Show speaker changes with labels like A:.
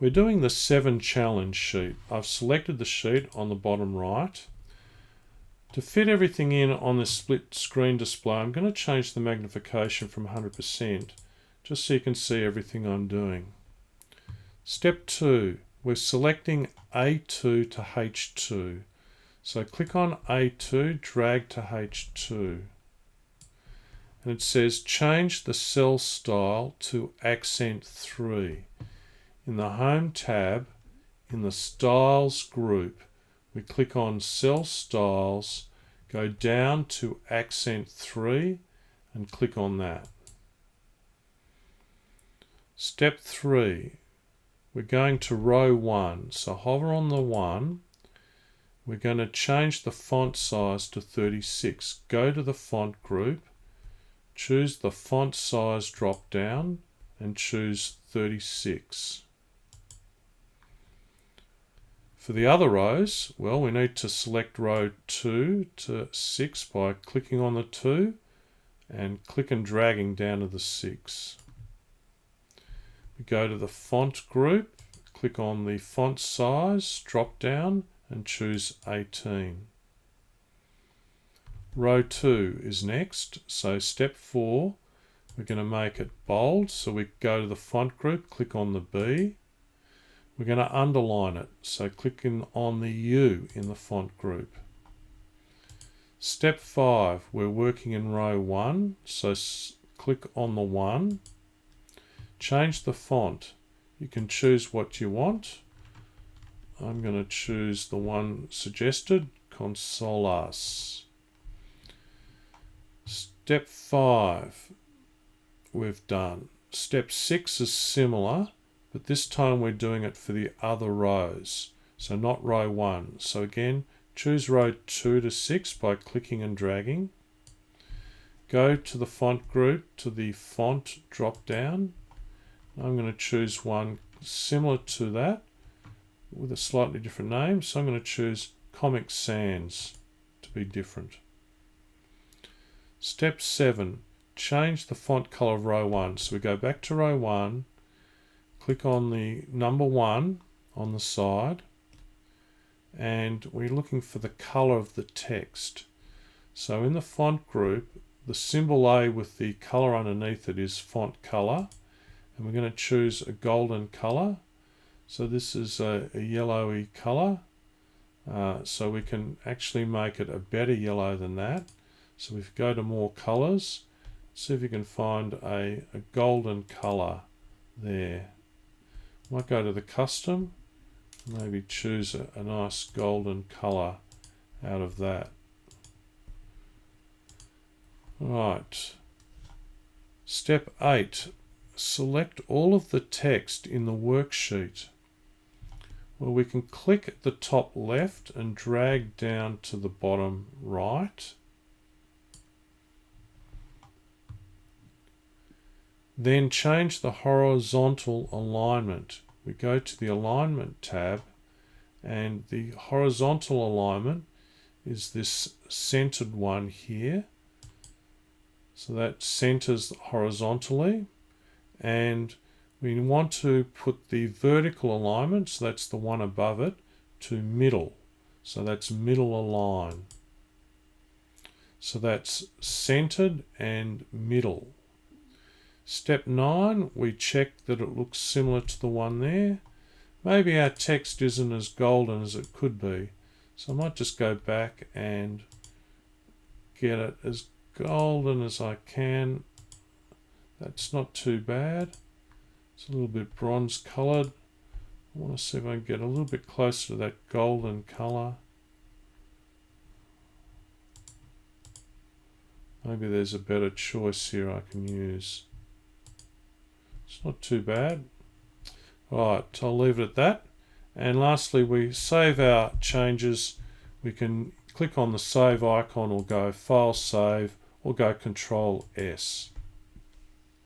A: We're doing the 7 challenge sheet. I've selected the sheet on the bottom right. To fit everything in on this split screen display, I'm going to change the magnification from 100% just so you can see everything I'm doing. Step 2, we're selecting A2 to H2. So click on A2, drag to H2. And it says change the cell style to accent 3. In the Home tab, in the Styles group, we click on Cell Styles, go down to Accent 3 and click on that. Step 3, we're going to row 1. So hover on the 1. We're going to change the font size to 36. Go to the font group, choose the font size drop down and choose 36. For the other rows, well, we need to select row 2 to 6 by clicking on the 2 and click and dragging down to the 6. We go to the font group, click on the font size, drop down and choose 18. Row 2 is next, so step 4, we're going to make it bold, so we go to the font group, click on the B. We're going to underline it, so clicking on the U in the font group. Step 5, we're working in row 1, so click on the 1. Change the font. You can choose what you want. I'm going to choose the one suggested, Consolas. Step 5, we've done. Step 6 is similar, but this time we're doing it for the other rows, so not row 1. So again, choose row 2 to 6 by clicking and dragging. Go to the font group, to the font drop down. I'm going to choose one similar to that with a slightly different name, so I'm going to choose Comic Sans to be different. Step 7, change the font color of row 1. So we go back to row 1, click on the number 1 on the side, and we're looking for the color of the text. So in the font group, the symbol A with the color underneath it is font color, and we're going to choose a golden color. So this is a yellowy color, so we can actually make it a better yellow than that. So if you go to more colors, see if you can find a golden color there. Might go to the custom, maybe choose a nice golden color out of that. Right. Step 8, select all of the text in the worksheet. Well, we can click at the top left and drag down to the bottom right. Then change the horizontal alignment. We go to the Alignment tab, and the horizontal alignment is this centered one here. So that centers horizontally, and we want to put the vertical alignment, so that's the one above it, to middle. So that's middle align. So that's centered and middle. Step 9, we check that it looks similar to the one there. Maybe our text isn't as golden as it could be. So I might just go back and get it as golden as I can. That's not too bad. It's a little bit bronze colored. I want to see if I can get a little bit closer to that golden color. Maybe there's a better choice here I can use. It's not too bad. Right, I'll leave it at that. And lastly, we save our changes. We can click on the save icon or go File Save or go Control S.